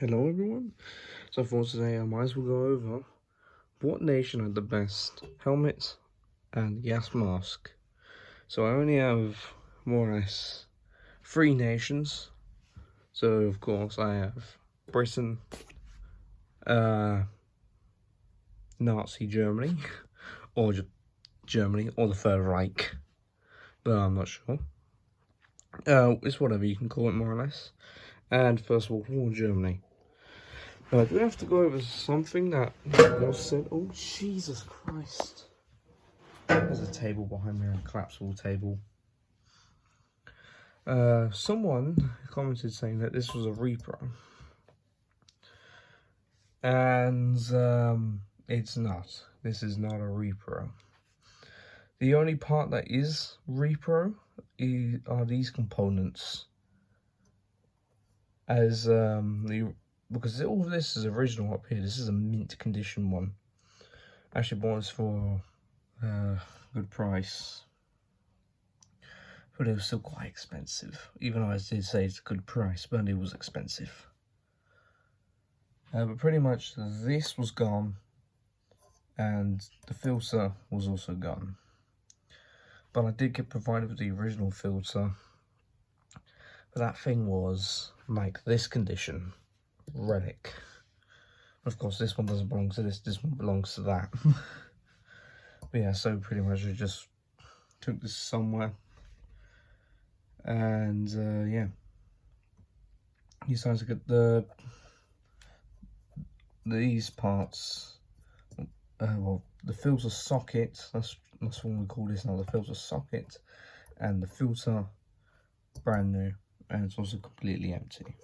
Hello everyone. So for today I might as well go over what nation had the best helmet and gas mask. So I only have more or less 3 nations. So of course I have Britain, Nazi Germany, or Germany, or the Third Reich, but I'm not sure. It's whatever you can call it more or less. And First World War Germany. Do we have to go over something that was said? Oh, Jesus Christ. There's a table behind me, a collapsible table. Someone commented saying that this was a repro. And it's not. This is not a repro. The only part that is repro are these components. Because all of this is original up here. This is a mint condition one. Actually bought this for a good price. But it was still quite expensive. Even though I did say it's a good price, but it was expensive. But pretty much this was gone. And the filter was also gone. But I did get provided with the original filter. But that thing was like this condition. Relic. Of course, this one doesn't belong to this one belongs to that. But yeah, so pretty much I just took this somewhere. And yeah, you decided to get these parts. Well, the filter socket, that's what we call this now, the filter socket, and the filter, brand new, and it's also completely empty.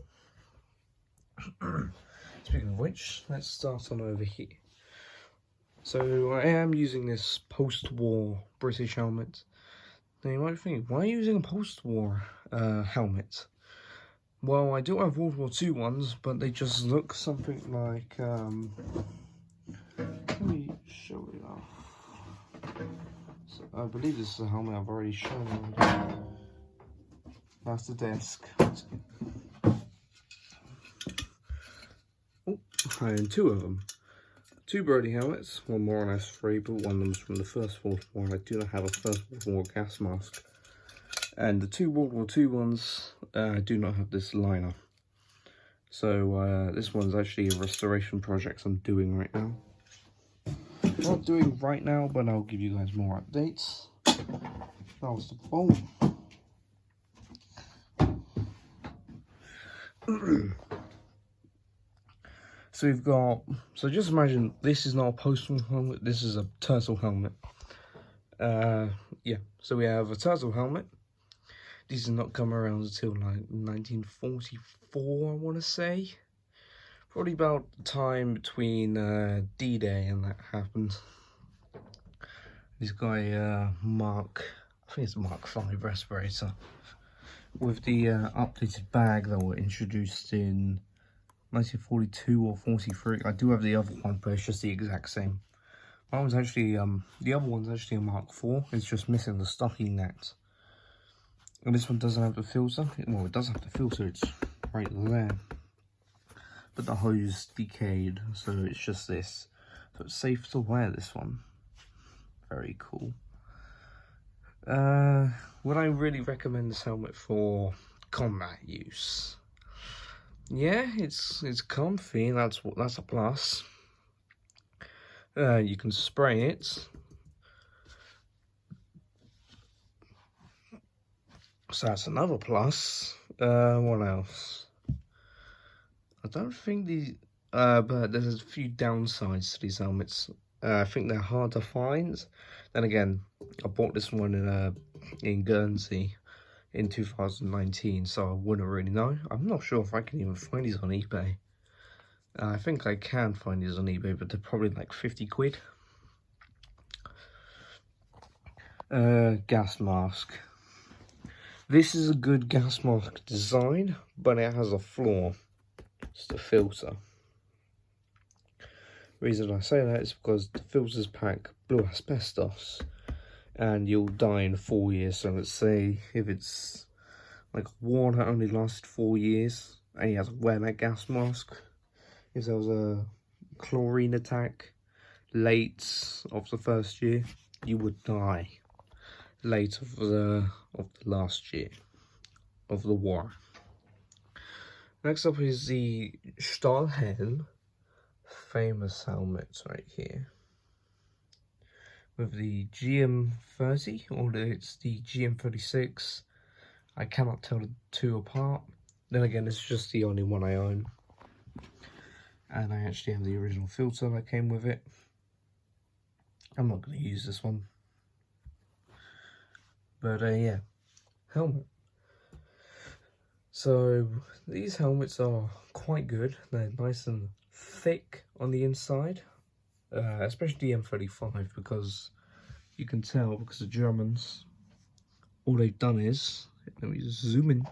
Speaking of which, let's start on over here. So I am using this post-war British helmet. Now you might think, why are you using a post-war helmet? Well, I do have World War II ones, but they just look something like, let me show it off. So I believe this is a helmet I've already shown. That's the desk. Oh, and 2 of them. 2 Brodie helmets, one more or less free, but one of them's from the First World War. I do not have a First World War gas mask. And the 2 World War II ones do not have this liner. So this one's actually a restoration project I'm doing right now. Not doing right now, but I'll give you guys more updates. That was the bolt. So we've got, so just imagine this is not a postal helmet, this is a turtle helmet. Yeah, so we have a turtle helmet. These did not come around until like 1944, I want to say. Probably about the time between D-Day and that happened. This guy, Mark, I think it's Mark V respirator, with the updated bag that were introduced in 1942 or 43. I do have the other one, but it's just the exact same. That one's actually, the other one's actually a Mark IV. It's just missing the stocking net. And this one doesn't have the filter. Well, it does have the filter, it's right there. But the hose decayed, so it's just this. So it's safe to wear this one. Very cool. Would I really recommend this helmet for combat use? Yeah, it's comfy, that's a plus. You can spray it. So that's another plus. What else? I don't think these, but there's a few downsides to these helmets. I think they're hard to find. Then again, I bought this one in Guernsey in 2019, so I wouldn't really know. I'm not sure if I can even find these on eBay. I think I can find these on eBay, but they're probably like 50 quid. Gas mask. This is a good gas mask design, but it has a flaw. It's the filter. The reason I say that is because the filters pack blue asbestos, and you'll die in 4 years. So let's say if it's like one that only lasted 4 years, and he has to wear that gas mask. If there was a chlorine attack late of the first year, you would die late of the last year of the war. Next up is the Stahlhelm, famous helmet right here, with the GM30, or it's the GM36. I cannot tell the two apart. Then again, it's just the only one I own. And I actually have the original filter that came with it. I'm not going to use this one. But yeah, helmet. So these helmets are quite good. They're nice and thick on the inside. Especially the M35, because you can tell, because the Germans, all they've done is, let me just zoom in,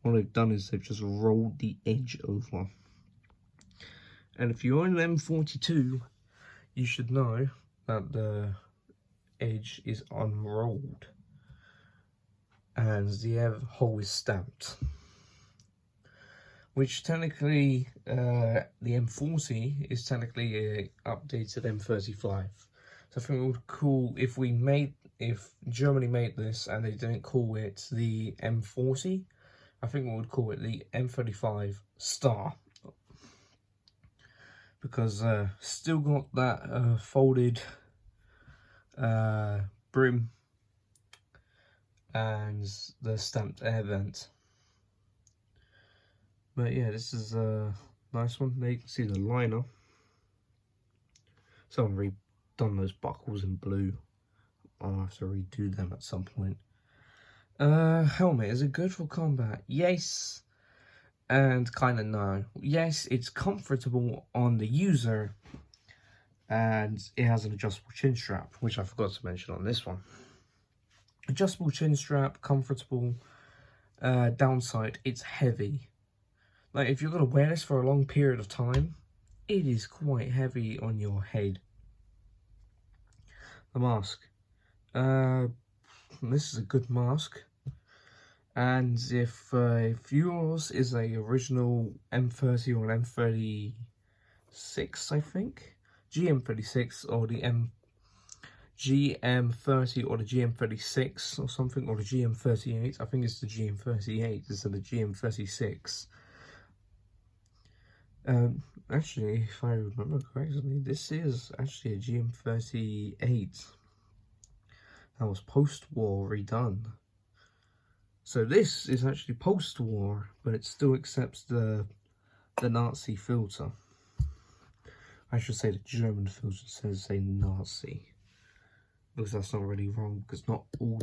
all they've done is they've just rolled the edge over. And if you own an M42, you should know that the edge is unrolled and the hole is stamped. Which technically, the M40 is technically a updated M35. So I think it would be cool if Germany made this and they didn't call it the M40. I think we would call it the M35 Star, because still got that folded brim and the stamped air vent. But yeah, this is a nice one. There you can see the liner. Someone redone those buckles in blue. I'll have to redo them at some point. Helmet, is it good for combat? Yes, and kind of no. Yes, it's comfortable on the user, and it has an adjustable chin strap, which I forgot to mention on this one. Adjustable chin strap, comfortable. Downside, it's heavy. Like, if you're going to wear this for a long period of time, it is quite heavy on your head. The mask. This is a good mask. And if yours is a original M30 or an M36, I think, GM36 or the GM30 or the GM36 or something, or the GM38, I think it's the GM38 instead of the GM36. Actually, if I remember correctly, this is actually a GM38 that was post-war redone. So this is actually post-war, but it still accepts the Nazi filter. I should say the German filter says say Nazi, because that's not really wrong, because not all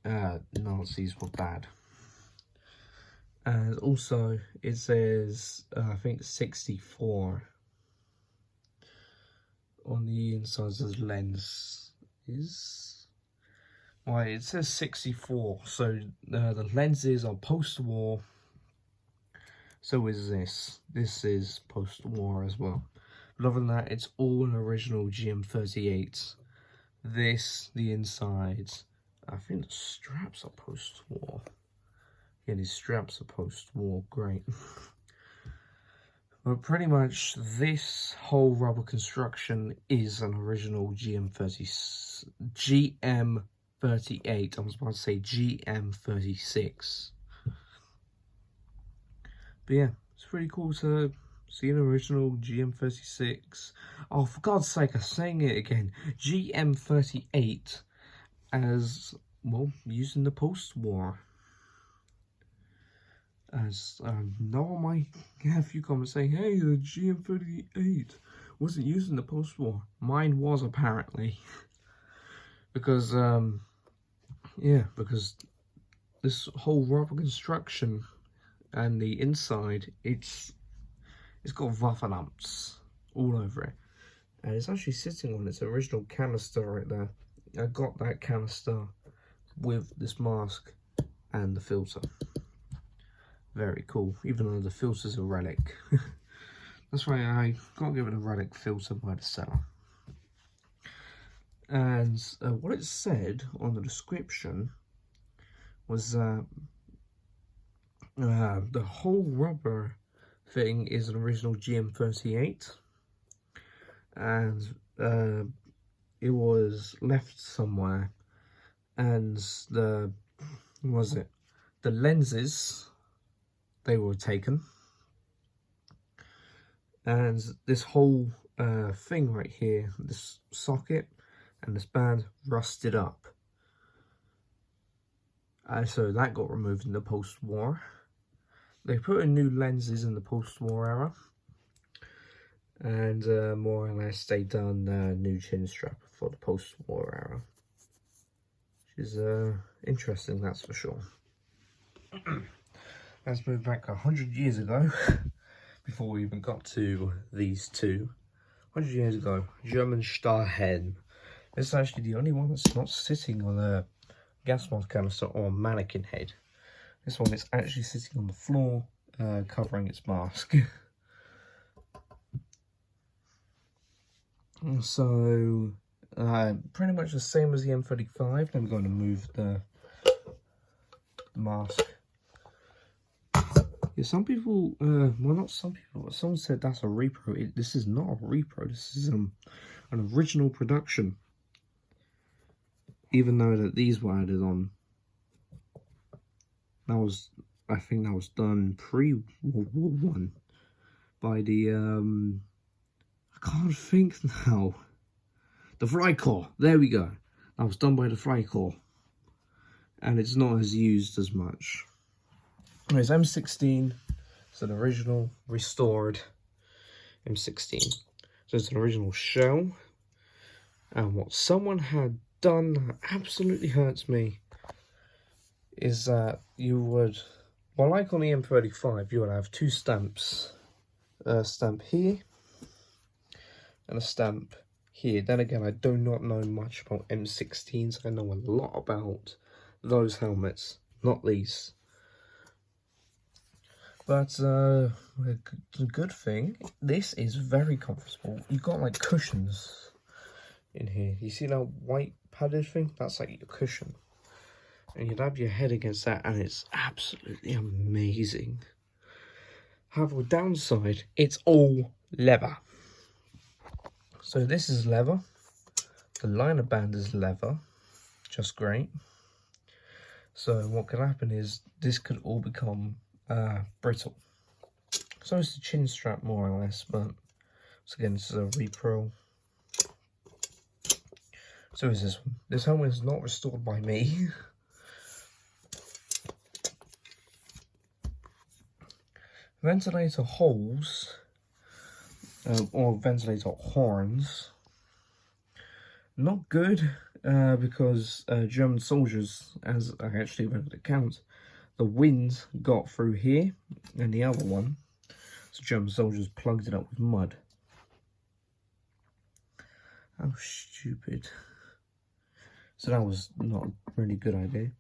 Nazis were bad. And also, it says, I think 64 on the inside of the lens. Well, it says 64, so the lenses are post-war. So is this. This is post-war as well. But other than that, it's all an original GM38. This, the insides, I think the straps are post-war. Yeah, these straps are post-war, great. But pretty much this whole rubber construction is an original GM38. I was about to say GM36. But yeah, it's pretty cool to see an original GM36. Oh, for God's sake, I'm saying it again. GM38 as, well, using the post-war. As no one might have a few comments saying, hey, the GM38 wasn't used in the post-war. Mine was, apparently. Because, yeah, because this whole rubber construction and the inside, it's got Waffenamts all over it. And it's actually sitting on its original canister right there. I got that canister with this mask and the filter. Very cool, even though the filter's a relic. That's why I got given a relic filter by the seller. And what it said on the description was that The whole rubber thing is an original GM38, and it was left somewhere, and the lenses, they were taken, and this whole thing right here, this socket and this band, rusted up. So that got removed in the post-war. They put in new lenses in the post-war era, and more or less they done a new chin strap for the post-war era, which is interesting, that's for sure. Let's move back 100 years ago, before we even got to these two. 100 years ago, German Stahlhelm. This is actually the only one that's not sitting on a gas mask canister or a mannequin head. This one is actually sitting on the floor, covering its mask. So, pretty much the same as the M35. I'm going to move the mask. Yeah, some people, well, not some people, but someone said that's a repro. This is not a repro. This is an original production. Even though that these were added on. That was, I think that was done pre-World War I by the, I can't think now. The Freikorps, there we go. That was done by the Freikorps. And it's not as used as much. Anyways, M16, it's an original, restored M16. So it's an original shell. And what someone had done that absolutely hurts me is that you would, well, like on the M35, you would have two stamps. A stamp here and a stamp here. Then again, I do not know much about M16s. I know a lot about those helmets, not these. But a good thing, this is very comfortable. You've got like cushions in here. You see that white padded thing? That's like your cushion. And you'd have your head against that, and it's absolutely amazing. However, the downside, it's all leather. So this is leather. The liner band is leather. Just great. So what could happen is this could all become brittle. So it's the chin strap more or less, but once again, this is a repro. So is this one. This helmet is not restored by me. Ventilator holes, or ventilator horns, not good, because German soldiers, as I actually read the account, the wind got through here and the other one, so German soldiers plugged it up with mud. How stupid. So that was not a really good idea.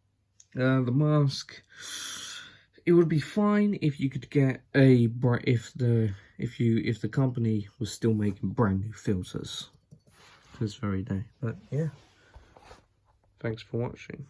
The mask, it would be fine if you could get a if the company was still making brand new filters this very day. But yeah, thanks for watching.